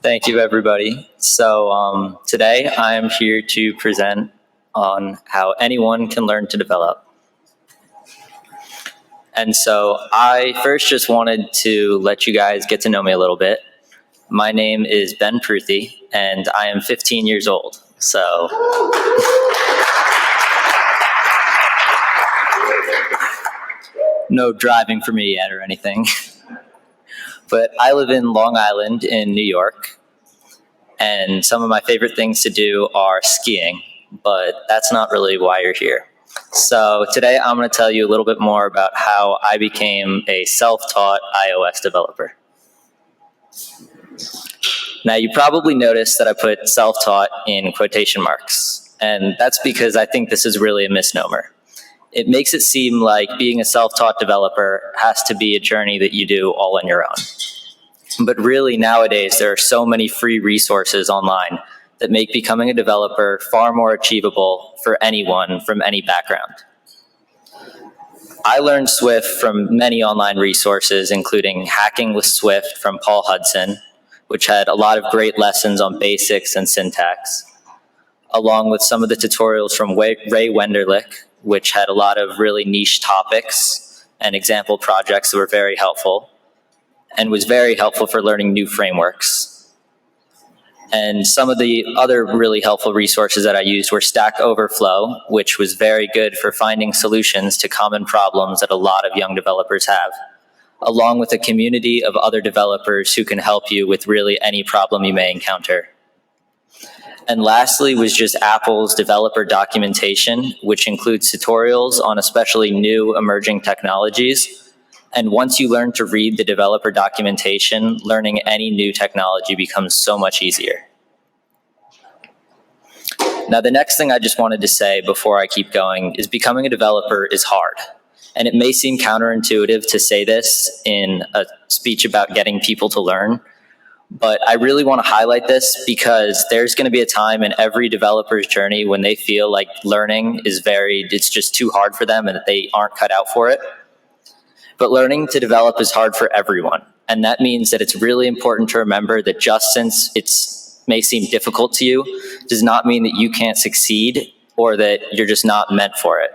Thank you, everybody. So today I am here to present on how anyone can learn to develop. And so I first just wanted to let you guys get to know me a little bit. My name is Proothi, and I am 15 years old. So no driving for me yet or anything. But I live in Long Island in New York, and some of my favorite things to do are skiing, but that's not really why you're here. So today I'm going to tell you a little bit more about how I became a self-taught iOS developer. Now, you probably noticed that I put self-taught in quotation marks, and that's because I think this is really a misnomer. It makes it seem like being a self-taught developer has to be a journey that you do all on your own. But really, nowadays, there are so many free resources online that make becoming a developer far more achievable for anyone from any background. I learned Swift from many online resources, including Hacking with Swift from Paul Hudson, which had a lot of great lessons on basics and syntax, along with some of the tutorials from Ray Wenderlich, which had a lot of really niche topics and example projects that were very helpful, and was very helpful for learning new frameworks. And some of the other really helpful resources that I used were Stack Overflow, which was very good for finding solutions to common problems that a lot of young developers have, along with a community of other developers who can help you with really any problem you may encounter. And lastly was just Apple's developer documentation, which includes tutorials on especially new emerging technologies. And once you learn to read the developer documentation, learning any new technology becomes so much easier. Now, the next thing I just wanted to say before I keep going is becoming a developer is hard. And it may seem counterintuitive to say this in a speech about getting people to learn, but I really want to highlight this because there's going to be a time in every developer's journey when they feel like learning is it's just too hard for them and that they aren't cut out for it. But learning to develop is hard for everyone. And that means that it's really important to remember that just since it may seem difficult to you, does not mean that you can't succeed or that you're just not meant for it.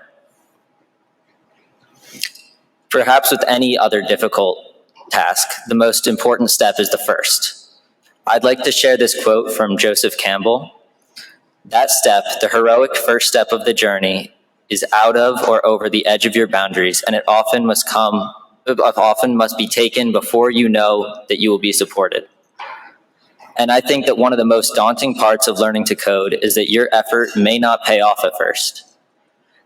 Perhaps with any other difficult task, the most important step is the first. I'd like to share this quote from Joseph Campbell. That step, the heroic first step of the journey, is out of or over the edge of your boundaries, and it often must be taken before you know that you will be supported. And I think that one of the most daunting parts of learning to code is that your effort may not pay off at first.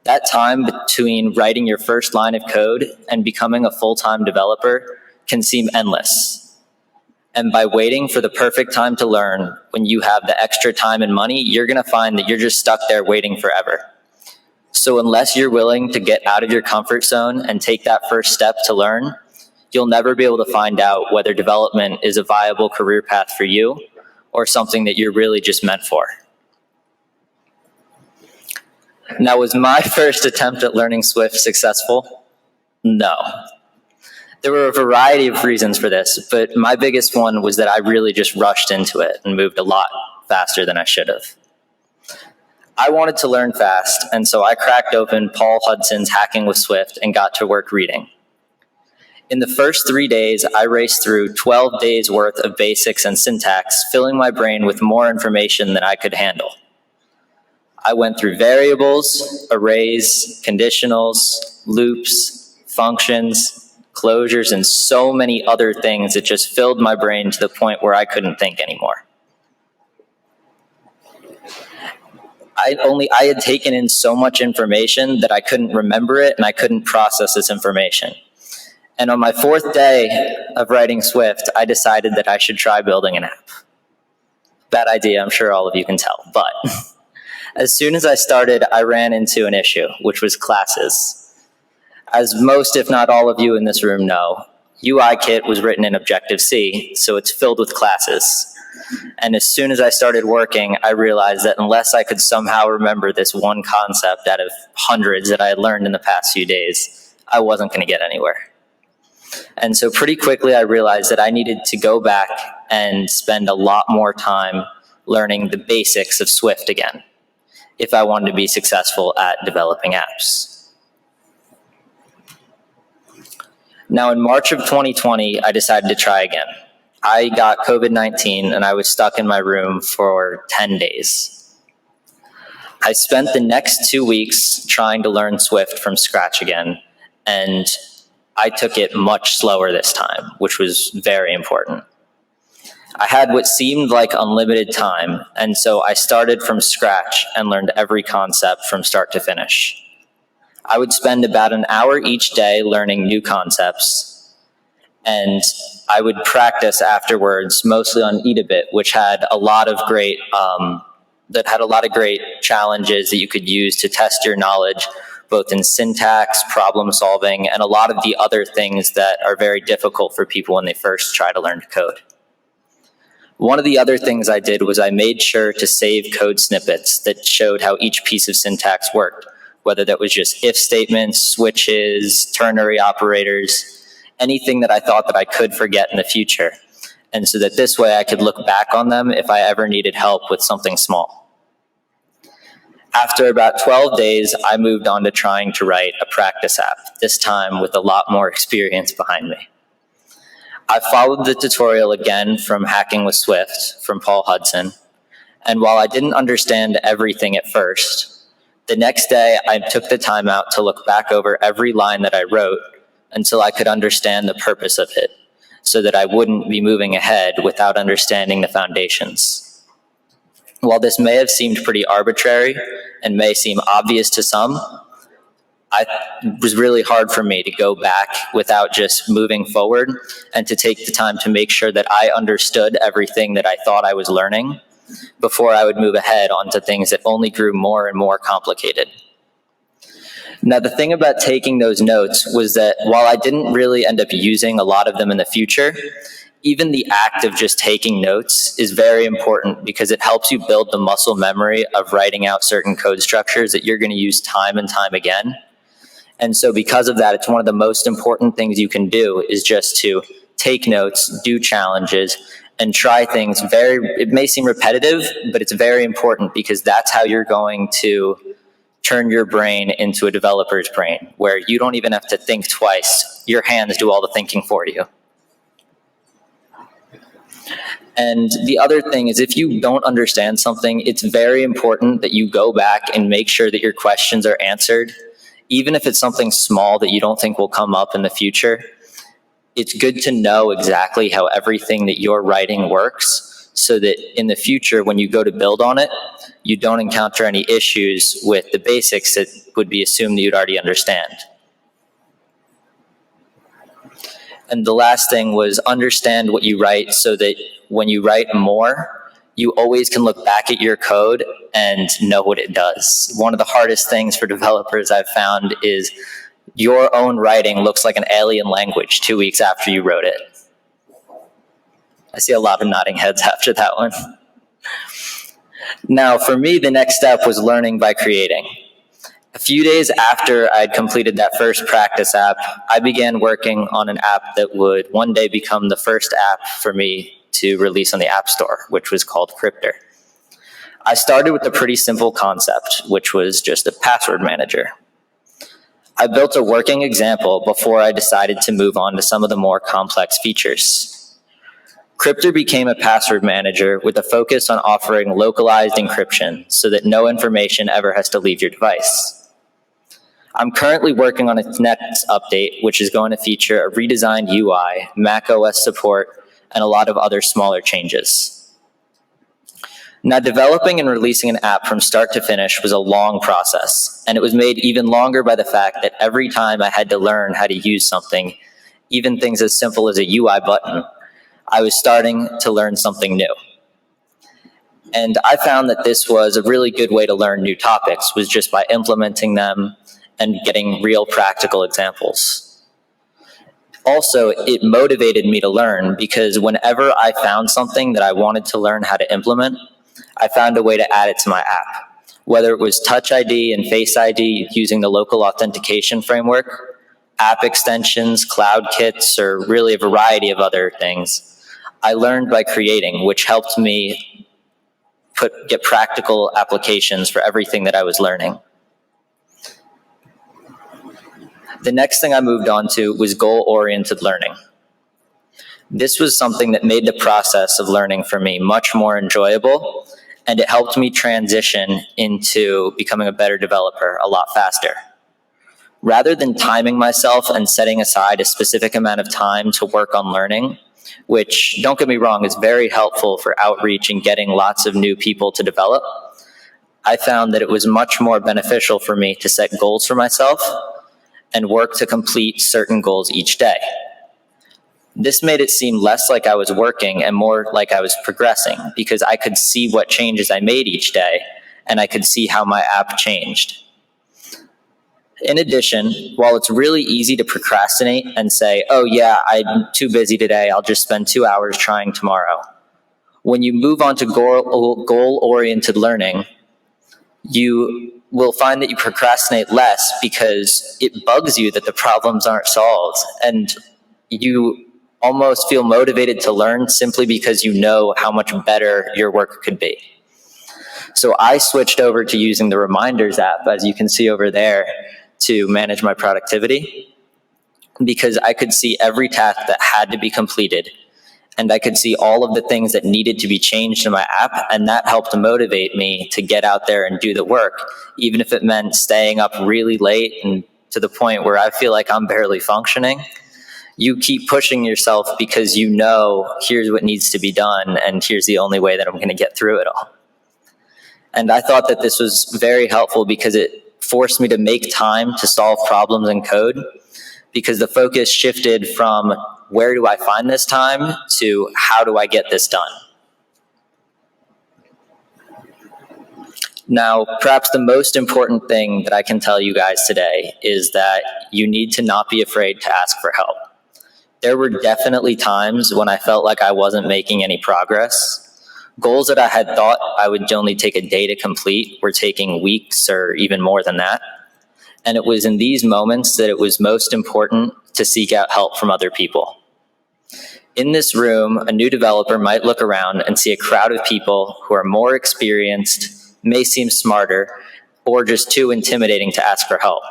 That time between writing your first line of code and becoming a full-time developer can seem endless. And by waiting for the perfect time to learn, when you have the extra time and money, you're going to find that you're just stuck there waiting forever. So unless you're willing to get out of your comfort zone and take that first step to learn, you'll never be able to find out whether development is a viable career path for you or something that you're really just meant for. Now, was my first attempt at learning Swift successful? No. There were a variety of reasons for this, but my biggest one was that I really just rushed into it and moved a lot faster than I should have. I wanted to learn fast, and so I cracked open Paul Hudson's Hacking with Swift and got to work reading. In the first 3 days, I raced through 12 days worth of basics and syntax, filling my brain with more information than I could handle. I went through variables, arrays, conditionals, loops, functions, closures, and so many other things that just filled my brain to the point where I couldn't think anymore. I had taken in so much information that I couldn't remember it and I couldn't process this information. And on my 4th day of writing Swift, I decided that I should try building an app. Bad idea, I'm sure all of you can tell. But as soon as I started, I ran into an issue, which was classes. As most, if not all of you in this room know, UIKit was written in Objective-C, so it's filled with classes. And as soon as I started working, I realized that unless I could somehow remember this one concept out of hundreds that I had learned in the past few days, I wasn't going to get anywhere. And so pretty quickly I realized that I needed to go back and spend a lot more time learning the basics of Swift again if I wanted to be successful at developing apps. Now in March of 2020, I decided to try again. I got COVID-19 and I was stuck in my room for 10 days. I spent the next 2 weeks trying to learn Swift from scratch again, and I took it much slower this time, which was very important. I had what seemed like unlimited time, and so I started from scratch and learned every concept from start to finish. I would spend about an hour each day learning new concepts, and I would practice afterwards, mostly on Eat a Bit, which had a lot of great challenges that you could use to test your knowledge, both in syntax, problem solving, and a lot of the other things that are very difficult for people when they first try to learn to code. One of the other things I did was I made sure to save code snippets that showed how each piece of syntax worked, whether that was just if statements, switches, ternary operators, anything that I thought that I could forget in the future. And so that this way I could look back on them if I ever needed help with something small. After about 12 days, I moved on to trying to write a practice app, this time with a lot more experience behind me. I followed the tutorial again from Hacking with Swift from Paul Hudson, and while I didn't understand everything at first, the next day I took the time out to look back over every line that I wrote until I could understand the purpose of it, so that I wouldn't be moving ahead without understanding the foundations. While this may have seemed pretty arbitrary and may seem obvious to some, it was really hard for me to go back without just moving forward and to take the time to make sure that I understood everything that I thought I was learning before I would move ahead onto things that only grew more and more complicated. Now, the thing about taking those notes was that while I didn't really end up using a lot of them in the future, even the act of just taking notes is very important because it helps you build the muscle memory of writing out certain code structures that you're going to use time and time again. And so because of that, it's one of the most important things you can do is just to take notes, do challenges, and try things. It may seem repetitive, but it's very important because that's how you're going to turn your brain into a developer's brain, where you don't even have to think twice. Your hands do all the thinking for you. And the other thing is, if you don't understand something, it's very important that you go back and make sure that your questions are answered. Even if it's something small that you don't think will come up in the future, it's good to know exactly how everything that you're writing works so that in the future, when you go to build on it, you don't encounter any issues with the basics that would be assumed that you'd already understand. And the last thing was understand what you write so that when you write more, you always can look back at your code and know what it does. One of the hardest things for developers I've found is your own writing looks like an alien language 2 weeks after you wrote it. I see a lot of nodding heads after that one. Now, for me, the next step was learning by creating. A few days after I'd completed that first practice app, I began working on an app that would one day become the first app for me to release on the App Store, which was called Cryptor. I started with a pretty simple concept, which was just a password manager. I built a working example before I decided to move on to some of the more complex features. Cryptor became a password manager with a focus on offering localized encryption so that no information ever has to leave your device. I'm currently working on its next update, which is going to feature a redesigned UI, Mac OS support, and a lot of other smaller changes. Now, developing and releasing an app from start to finish was a long process, and it was made even longer by the fact that every time I had to learn how to use something, even things as simple as a UI button, I was starting to learn something new. And I found that this was a really good way to learn new topics, was just by implementing them and getting real practical examples. Also, it motivated me to learn because whenever I found something that I wanted to learn how to implement, I found a way to add it to my app. Whether it was Touch ID and Face ID using the local authentication framework, app extensions, cloud kits, or really a variety of other things, I learned by creating, which helped me get practical applications for everything that I was learning. The next thing I moved on to was goal-oriented learning. This was something that made the process of learning for me much more enjoyable, and it helped me transition into becoming a better developer a lot faster. Rather than timing myself and setting aside a specific amount of time to work on learning, which, don't get me wrong, is very helpful for outreach and getting lots of new people to develop, I found that it was much more beneficial for me to set goals for myself and work to complete certain goals each day. This made it seem less like I was working and more like I was progressing, because I could see what changes I made each day, and I could see how my app changed. In addition, while it's really easy to procrastinate and say, oh yeah, I'm too busy today, I'll just spend 2 hours trying tomorrow, when you move on to goal-oriented learning, you will find that you procrastinate less because it bugs you that the problems aren't solved, and you almost feel motivated to learn simply because you know how much better your work could be. So I switched over to using the Reminders app, as you can see over there, to manage my productivity, because I could see every task that had to be completed, and I could see all of the things that needed to be changed in my app, and that helped to motivate me to get out there and do the work, even if it meant staying up really late and to the point where I feel like I'm barely functioning. You keep pushing yourself because you know, here's what needs to be done, and here's the only way that I'm going to get through it all. And I thought that this was very helpful because it forced me to make time to solve problems in code, because the focus shifted from where do I find this time to how do I get this done. Now, perhaps the most important thing that I can tell you guys today is that you need to not be afraid to ask for help. There were definitely times when I felt like I wasn't making any progress. Goals that I had thought I would only take a day to complete were taking weeks or even more than that. And it was in these moments that it was most important to seek out help from other people. In this room, a new developer might look around and see a crowd of people who are more experienced, may seem smarter, or just too intimidating to ask for help.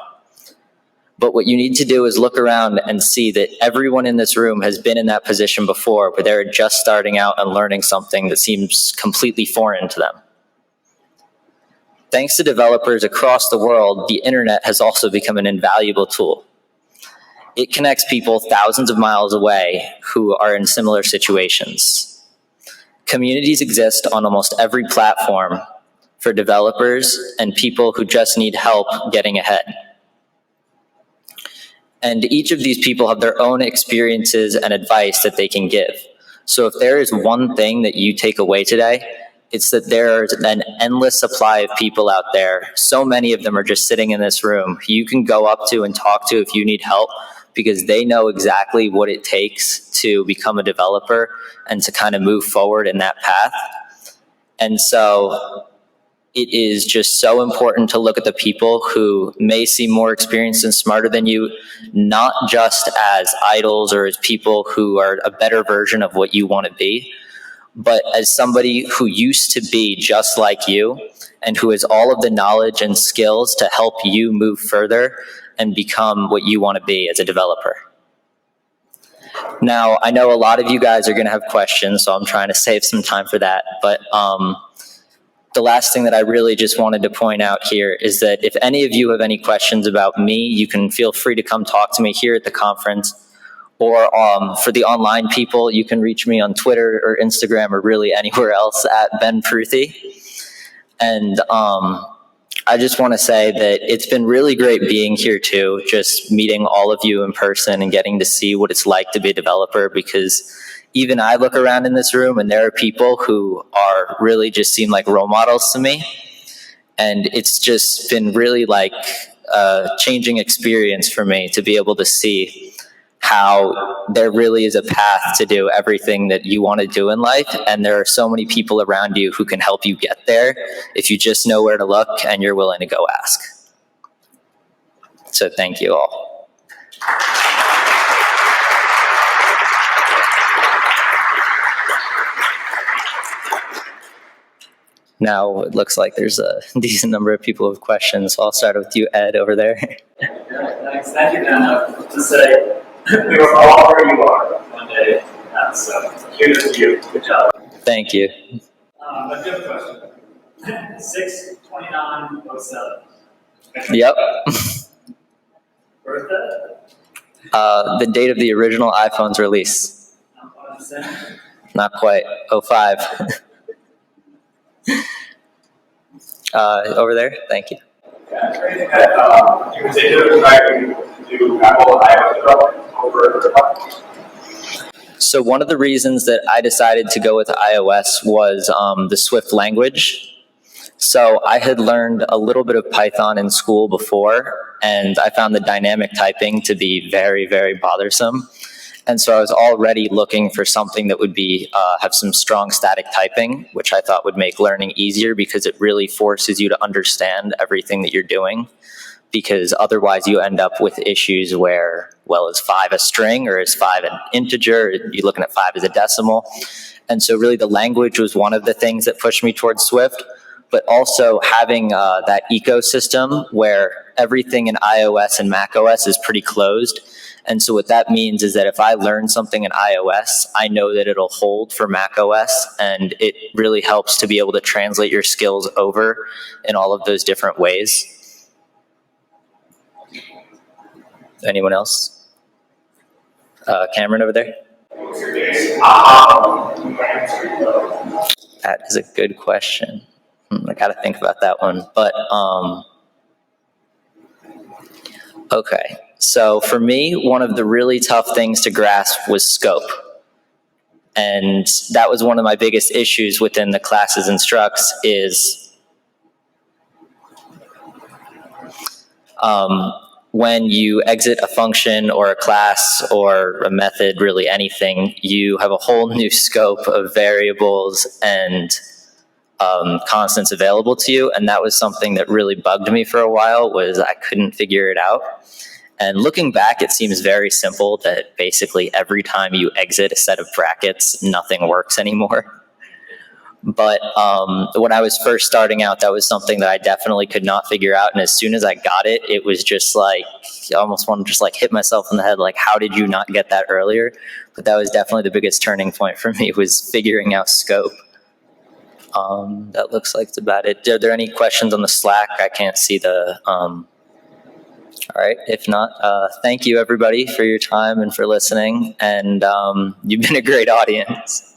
But what you need to do is look around and see that everyone in this room has been in that position before, where they're just starting out and learning something that seems completely foreign to them. Thanks to developers across the world, the internet has also become an invaluable tool. It connects people thousands of miles away who are in similar situations. Communities exist on almost every platform for developers and people who just need help getting ahead. And each of these people have their own experiences and advice that they can give. So if there is one thing that you take away today, it's that there's an endless supply of people out there. So many of them are just sitting in this room who you can go up to and talk to if you need help, because they know exactly what it takes to become a developer and to kind of move forward in that path. And so it is just so important to look at the people who may seem more experienced and smarter than you, not just as idols or as people who are a better version of what you want to be, but as somebody who used to be just like you and who has all of the knowledge and skills to help you move further and become what you want to be as a developer. Now, I know a lot of you guys are going to have questions, so I'm trying to save some time for that. But the last thing that I really just wanted to point out here is that if any of you have any questions about me, you can feel free to come talk to me here at the conference. Or for the online people, you can reach me on Twitter or Instagram or really anywhere else at Ben Proothi. And I just want to say that it's been really great being here too, just meeting all of you in person and getting to see what it's like to be a developer, because even I look around in this room and there are people who are really just seem like role models to me. And it's just been really like a changing experience for me to be able to see how there really is a path to do everything that you want to do in life. And there are so many people around you who can help you get there if you just know where to look and you're willing to go ask. So thank you all. Now it looks like there's a decent number of people with questions, so I'll start with you, Ed, over there. Thanks. Thank you, Dan. To say, we were all where you are one day, so kudos to you. Good job. Thank you. A good question. 6/29/07. Yep. Birthday? The date of the original iPhone's release. Not quite. 05. Over there. Thank you. Anything that you particularly try to do Apple iOS development over? So one of the reasons that I decided to go with iOS was the Swift language. So I had learned a little bit of Python in school before, and I found the dynamic typing to be very, very bothersome. And so I was already looking for something that would be have some strong static typing, which I thought would make learning easier because it really forces you to understand everything that you're doing. Because otherwise you end up with issues where, well, is 5 a string or is 5 an integer? You're looking at 5 as a decimal. And so really the language was one of the things that pushed me towards Swift, but also having that ecosystem where everything in iOS and macOS is pretty closed. And so what that means is that if I learn something in iOS, I know that it'll hold for macOS, and it really helps to be able to translate your skills over in all of those different ways. Anyone else? Cameron over there? That is a good question. I got to think about that one. But, okay. So for me, one of the really tough things to grasp was scope. And that was one of my biggest issues within the classes instructs is when you exit a function or a class or a method, really anything, you have a whole new scope of variables and constants available to you. And that was something that really bugged me for a while, was I couldn't figure it out. And looking back, it seems very simple that basically every time you exit a set of brackets, nothing works anymore. But when I was first starting out, that was something that I definitely could not figure out. And as soon as I got it, it was just like, I almost want to just like hit myself in the head, like, how did you not get that earlier? But that was definitely the biggest turning point for me, was figuring out scope. That looks like it's about it. Are there any questions on the Slack? I can't see the... All right. If not, thank you, everybody, for your time and for listening. And you've been a great audience.